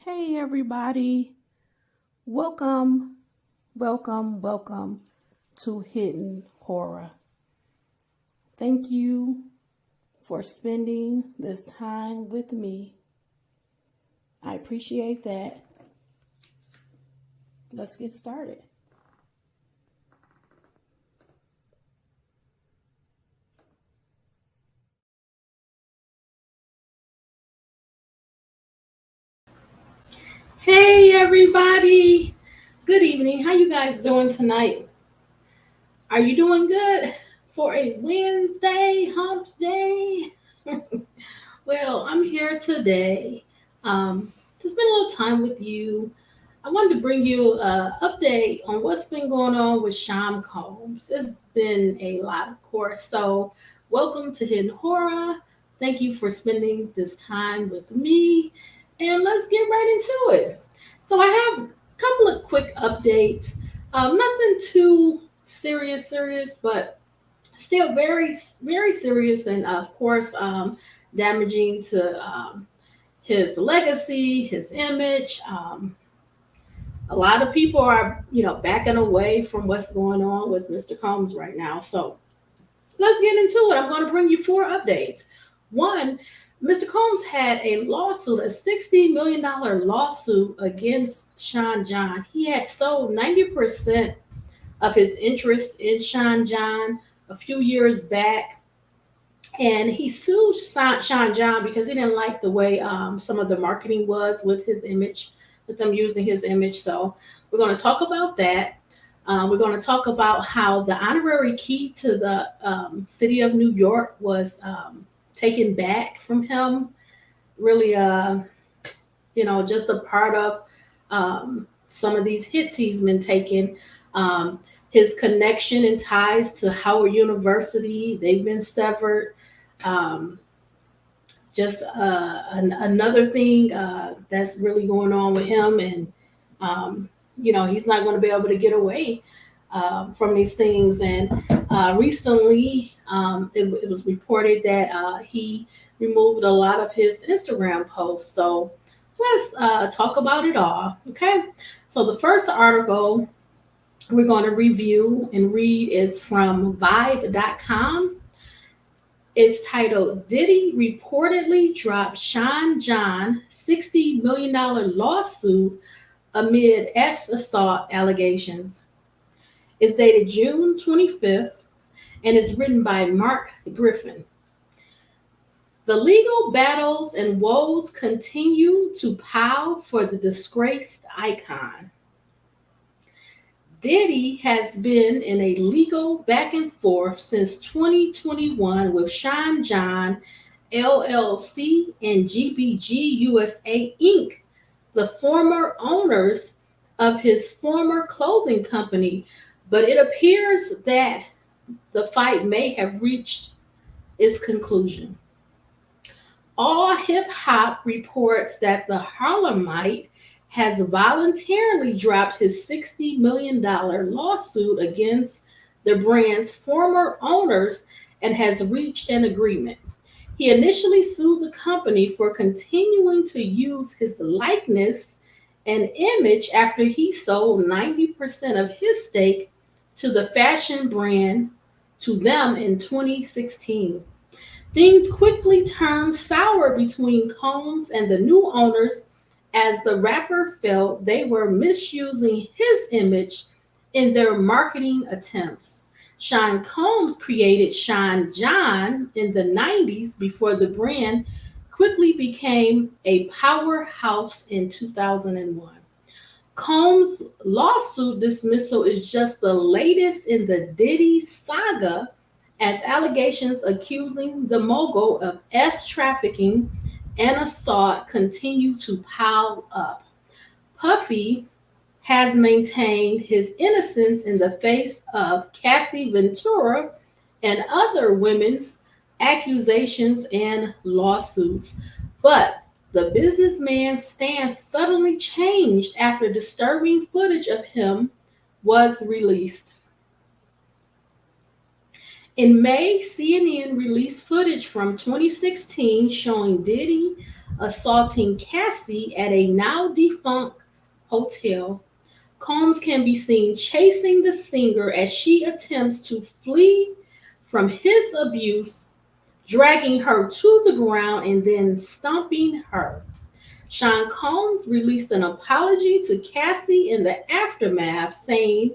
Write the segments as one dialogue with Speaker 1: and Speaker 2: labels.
Speaker 1: Hey, everybody. Welcome, welcome to Hidden Horror. Thank you for spending this time with me. I appreciate that. Let's get started. Hey, everybody. Good evening. How you guys doing tonight? Are you doing good for a Wednesday hump day? Well, I'm here today to spend a little time with you. I wanted to bring you an update on what's been going on with Sean Combs. It's been a lot, of course. So, welcome to Hidden Horror. Thank you for spending this time with me. And let's get right into it. So, I have a couple of quick updates. Nothing too serious, but still very serious, and of course, damaging to his legacy, his image. A lot of people are, backing away from what's going on with Mr. Combs right now. So let's get into it. I'm going to bring you four updates. One, Mr. Combs had a lawsuit, a $60 million lawsuit against Sean John. He had sold 90% of his interest in Sean John a few years back. And he sued Sean John because he didn't like the way some of the marketing was with his image, with them using his image. So we're going to talk about that. We're going to talk about how the honorary key to the city of New York was taken back from him. Really, just a part of some of these hits he's been taking. His connection and ties to Howard University, they've been severed. Um, another thing that's really going on with him, and he's not going to be able to get away from these things. And recently, it was reported that he removed a lot of his Instagram posts. So let's talk about it all. Okay. So the first article we're going to review and read is from Vibe.com. It's titled, Diddy Reportedly Dropped Sean John $60 million lawsuit amid assault allegations. It's dated June 25th and is written by Mark Griffin. The legal battles and woes continue to pile for the disgraced icon. Diddy has been in a legal back and forth since 2021 with Sean John LLC and GBG USA Inc., the former owners of his former clothing company, but it appears that the fight may have reached its conclusion. All Hip Hop reports that the Harlemite has voluntarily dropped his $60 million lawsuit against the brand's former owners and has reached an agreement. He initially sued the company for continuing to use his likeness and image after he sold 90% of his stake to the fashion brand to them in 2016. Things quickly turned sour between Combs and the new owners as the rapper felt they were misusing his image in their marketing attempts. Sean Combs created Sean John in the 90s before the brand quickly became a powerhouse in 2001. Combs' lawsuit dismissal is just the latest in the Diddy saga, as allegations accusing the mogul of trafficking and assault continue to pile up. Puffy has maintained his innocence in the face of Cassie Ventura and other women's accusations and lawsuits. But the businessman's stance suddenly changed after disturbing footage of him was released. In May, CNN released footage from 2016 showing Diddy assaulting Cassie at a now defunct hotel. Combs can be seen chasing the singer as she attempts to flee from his abuse, dragging her to the ground and then stomping her. Sean Combs released an apology to Cassie in the aftermath, saying,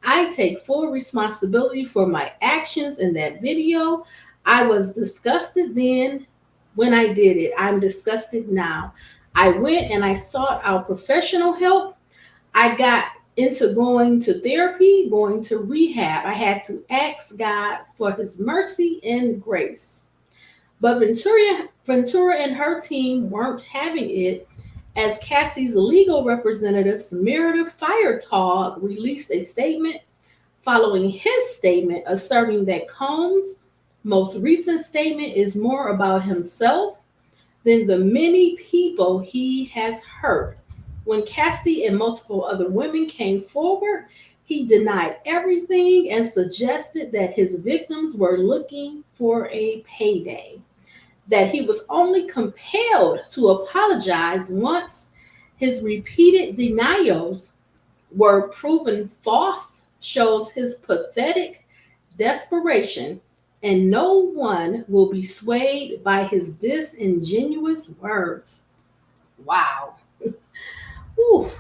Speaker 1: I take full responsibility for my actions in that video. I was disgusted then when I did it. I'm disgusted now. I went and I sought out professional help. I got into going to therapy, going to rehab. I had to ask God for his mercy and grace. But Ventura and her team weren't having it, as Cassie's legal representatives, Meredith Firetog, released a statement following his statement asserting that Combs' most recent statement is more about himself than the many people he has hurt. When Cassie and multiple other women came forward, he denied everything and suggested that his victims were looking for a payday, that he was only compelled to apologize once his repeated denials were proven false, shows his pathetic desperation, and no one will be swayed by his disingenuous words. Wow. Whew.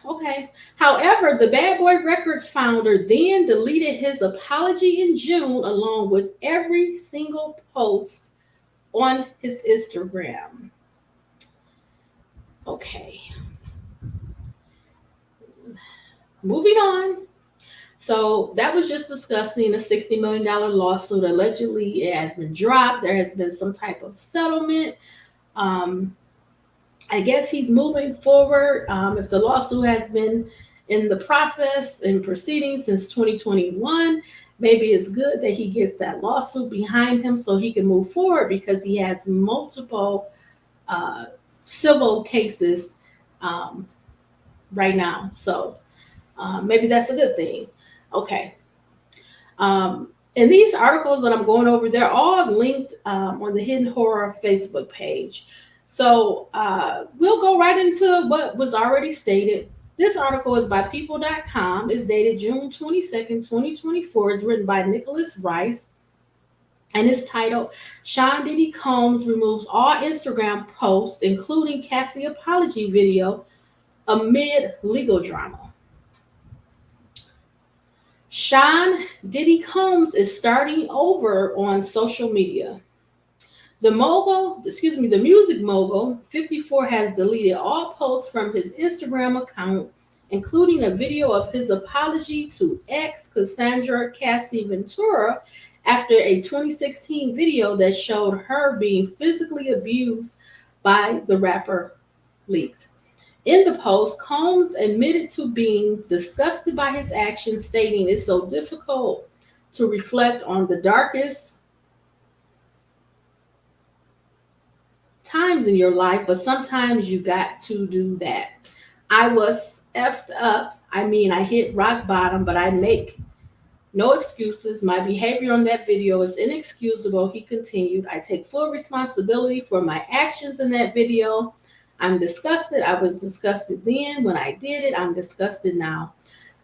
Speaker 1: Okay. However, the Bad Boy Records founder then deleted his apology in June along with every single post on his Instagram. Okay. Moving on. So that was just discussing a $60 million lawsuit. Allegedly, it has been dropped. There has been some type of settlement. I guess he's moving forward. If the lawsuit has been in the process and proceedings since 2021, maybe it's good that he gets that lawsuit behind him so he can move forward, because he has multiple civil cases right now. So maybe that's a good thing. Okay. And these articles that I'm going over, they're all linked on the Hidden Horror Facebook page. So we'll go right into what was already stated. This article is by people.com. It's dated June 22nd, 2024. It's written by Nicholas Rice. And it's titled, Sean Diddy Combs removes all Instagram posts, including Cassie apology video, amid legal drama. Sean Diddy Combs is starting over on social media. The music mogul, 54, has deleted all posts from his Instagram account, including a video of his apology to ex Cassandra Cassie Ventura after a 2016 video that showed her being physically abused by the rapper leaked. In the post, Combs admitted to being disgusted by his actions, stating it's so difficult to reflect on the darkest times in your life, but sometimes you got to do that. I was effed up. I mean, I hit rock bottom, but I make no excuses. My behavior on that video is inexcusable, he continued. I take full responsibility for my actions in that video. I'm disgusted. I was disgusted then when I did it. I'm disgusted now.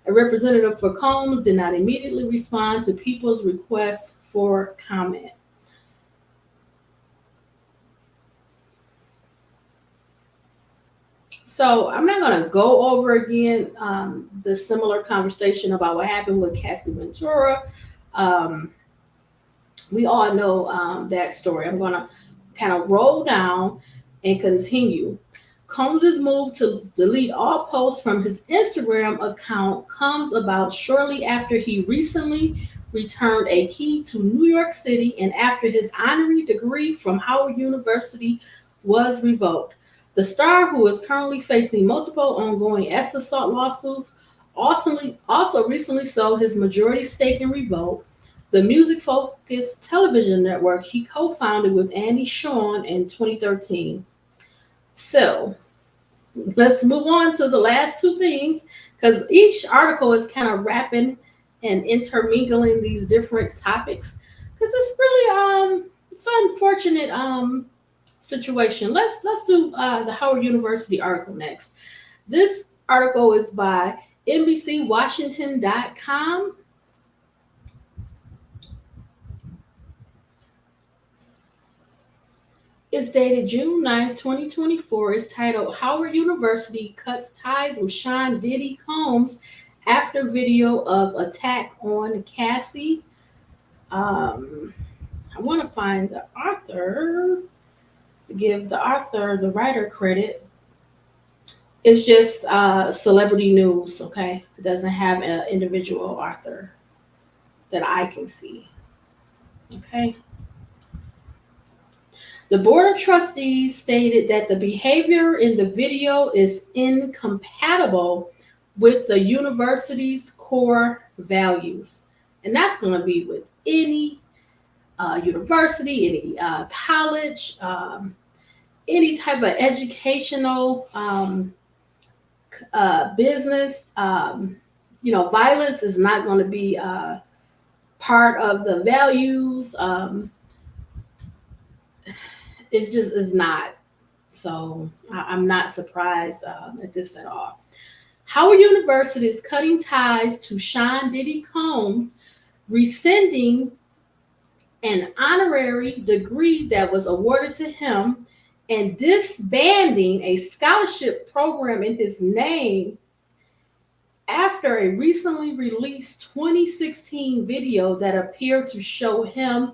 Speaker 1: A representative for Combs did not immediately respond to people's requests for comment. So I'm not going to go over again the similar conversation about what happened with Cassie Ventura. We all know that story. I'm going to kind of roll down and continue. Combs' move to delete all posts from his Instagram account comes about shortly after he recently returned a key to New York City and after his honorary degree from Howard University was revoked. The star, who is currently facing multiple ongoing assault lawsuits, also recently sold his majority stake in Revolt, the music-focused television network he co-founded with Andy Shawn in 2013. So let's move on to the last two things, because each article is kind of wrapping and intermingling these different topics because it's really it's an unfortunate situation. Let's do the Howard University article next. This article is by NBCWashington.com. It's dated June 9th, 2024. It's titled Howard University Cuts Ties with Sean Diddy Combs After Video of Attack on Cassie. I want to find the author to give the author, the writer, credit. It's just celebrity news, okay? It doesn't have an individual author that I can see, okay? The Board of Trustees stated that the behavior in the video is incompatible with the university's core values. And that's going to be with any university, any college, any type of educational business. Violence is not going to be part of the values. It just is not. So I'm not surprised at this at all. Howard University is cutting ties to Sean Diddy Combs, rescinding an honorary degree that was awarded to him and disbanding a scholarship program in his name after a recently released 2016 video that appeared to show him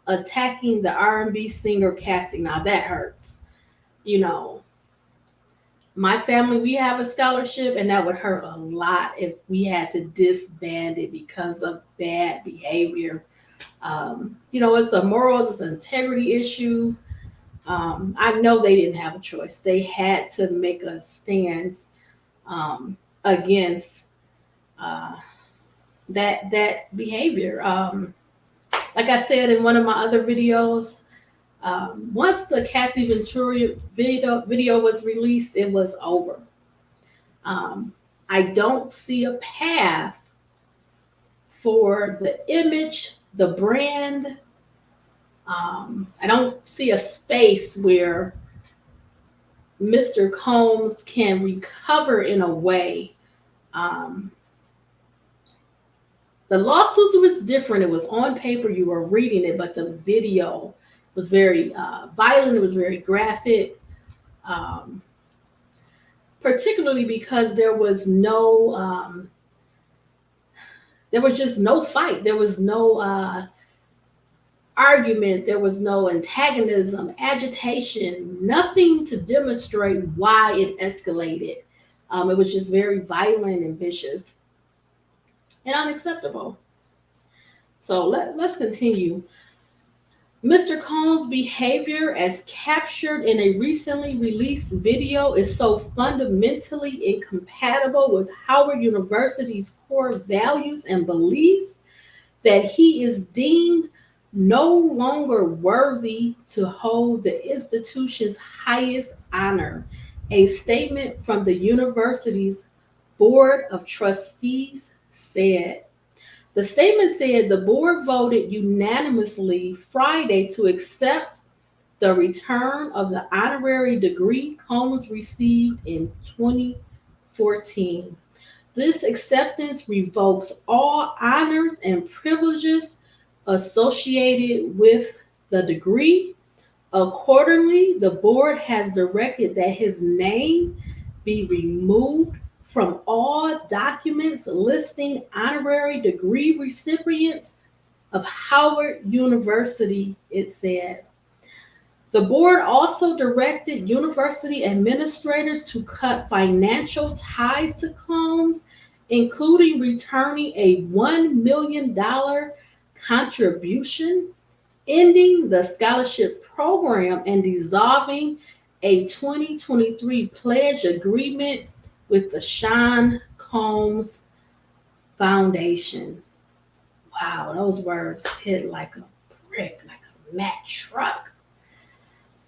Speaker 1: attacking the R&B singer Cassie. Now that hurts. My family, we have a scholarship, and that would hurt a lot if we had to disband it because of bad behavior. It's the morals, it's an integrity issue. I know they didn't have a choice. They had to make a stance against that behavior. Like I said in one of my other videos, once the Cassie Ventura video was released, it was over. I don't see a path for the image, the brand. I don't see a space where Mr. Combs can recover in a way. The lawsuit was different. It was on paper, you were reading it, but the video was very violent. It was very graphic, particularly because there was just no fight. There was no argument. There was no antagonism, agitation, nothing to demonstrate why it escalated. It was just very violent and vicious and unacceptable. So let's continue. Mr. Combs' behavior as captured in a recently released video is so fundamentally incompatible with Howard University's core values and beliefs that he is deemed no longer worthy to hold the institution's highest honor, a statement from the university's Board of Trustees said. The statement said the board voted unanimously Friday to accept the return of the honorary degree Combs received in 2014. This acceptance revokes all honors and privileges associated with the degree. Accordingly, the board has directed that his name be removed from all documents listing honorary degree recipients of Howard University, it said. The board also directed university administrators to cut financial ties to Combs, including returning a $1 million contribution, ending the scholarship program, and dissolving a 2023 pledge agreement with the Sean Combs Foundation. Wow, those words hit like a brick, like a Mack truck.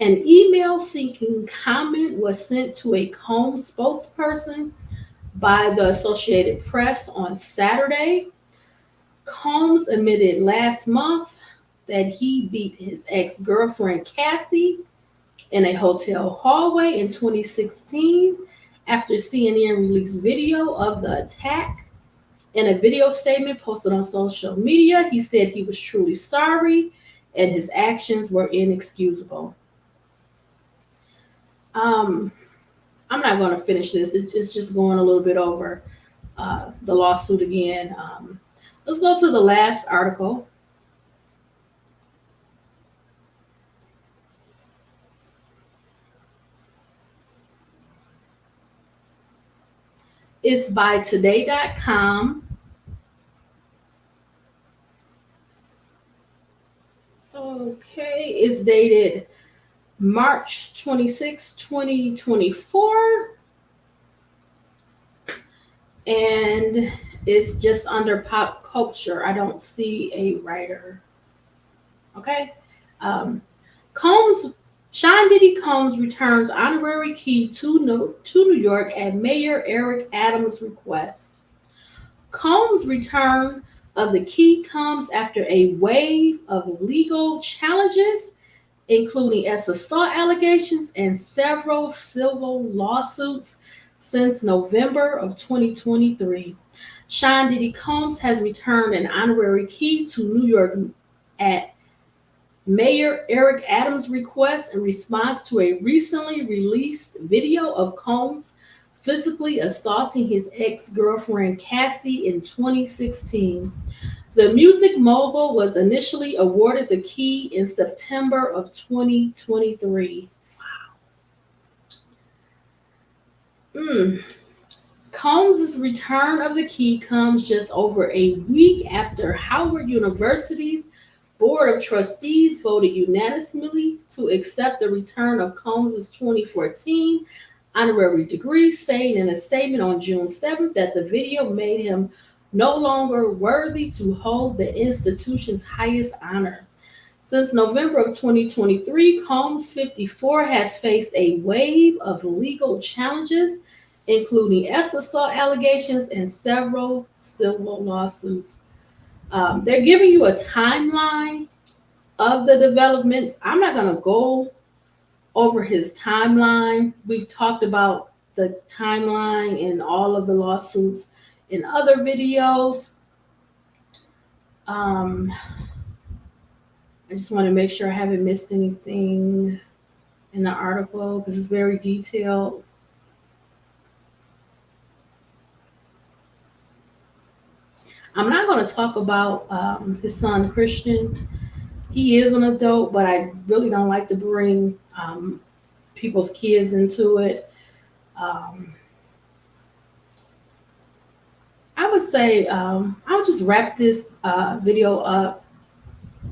Speaker 1: An email seeking comment was sent to a Combs spokesperson by the Associated Press on Saturday. Combs admitted last month that he beat his ex-girlfriend Cassie in a hotel hallway in 2016 after CNN released video of the attack. In a video statement posted on social media, he said he was truly sorry and his actions were inexcusable. I'm not going to finish this. It's just going a little bit over the lawsuit again. Let's go to the last article. It's by today.com. Okay, it's dated March 26, 2024. And it's just under pop culture. I don't see a writer. Okay. Sean Diddy Combs returns honorary key to New York at Mayor Eric Adams' request. Combs' return of the key comes after a wave of legal challenges, including assault allegations and several civil lawsuits since November of 2023. Sean Diddy Combs has returned an honorary key to New York at Mayor Eric Adams' request in response to a recently released video of Combs physically assaulting his ex-girlfriend Cassie in 2016. The music mogul was initially awarded the key in September of 2023. Wow. Combs' return of the key comes just over a week after Howard University's Board of Trustees voted unanimously to accept the return of Combs' 2014 honorary degree, saying in a statement on June 7th that the video made him no longer worthy to hold the institution's highest honor. Since November of 2023, Combs, 54, has faced a wave of legal challenges, including assault allegations and several civil lawsuits. They're giving you a timeline of the developments. I'm not going to go over his timeline. We've talked about the timeline and all of the lawsuits in other videos. I just want to make sure I haven't missed anything in the article because it's very detailed. I'm not going to talk about his son, Christian. He is an adult, but I really don't like to bring people's kids into it. I would say I'll just wrap this video up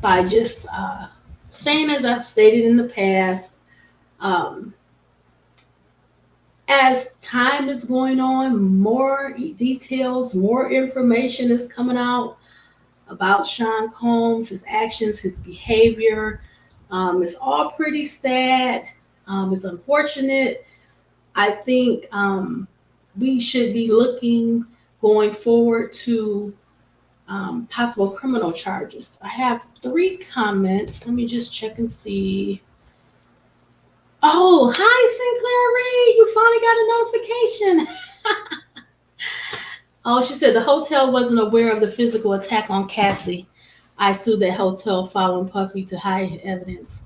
Speaker 1: by just saying, as I've stated in the past, as time is going on, more details, more information is coming out about Sean Combs, his actions, his behavior. It's all pretty sad. It's unfortunate. I think we should be looking going forward to possible criminal charges. I have 3 comments. Let me just check and see. Oh, hi, Sinclair Reed. You finally got a notification. Oh, she said the hotel wasn't aware of the physical attack on Cassie. I sued that hotel following Puffy to hide evidence.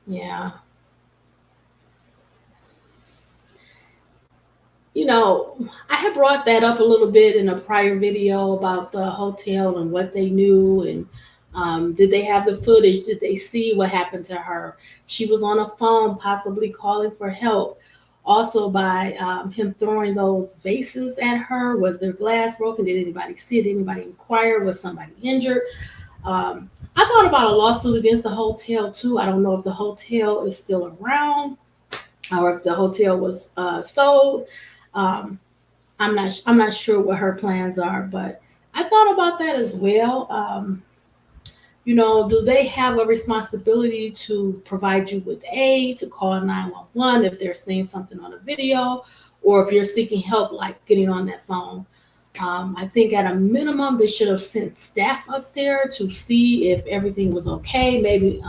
Speaker 1: Yeah. You know, I had brought that up a little bit in a prior video about the hotel and what they knew, and did they have the footage? Did they see what happened to her? She was on a phone, possibly calling for help. Also, by him throwing those vases at her, was their glass broken? Did anybody see it? Did anybody inquire? Was somebody injured? I thought about a lawsuit against the hotel too. I don't know if the hotel is still around or if the hotel was sold. I'm not sure what her plans are, but I thought about that as well. Do they have a responsibility to provide you with aid, to call 911 if they're seeing something on a video, or if you're seeking help, like getting on that phone? I think at a minimum they should have sent staff up there to see if everything was okay, maybe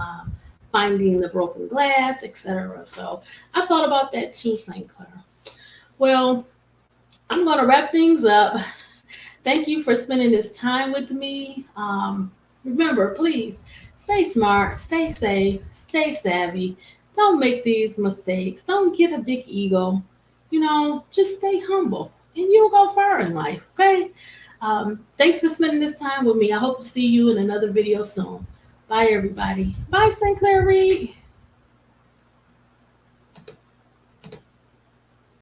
Speaker 1: finding the broken glass, etc. So I thought about that too, St. Clair. Well, I'm going to wrap things up. Thank you for spending this time with me. Remember, please stay smart, stay safe, stay savvy. Don't make these mistakes. Don't get a big ego. Just stay humble and you'll go far in life. Okay. Thanks for spending this time with me. I hope to see you in another video soon. Bye, everybody. Bye, St. Clair Reed.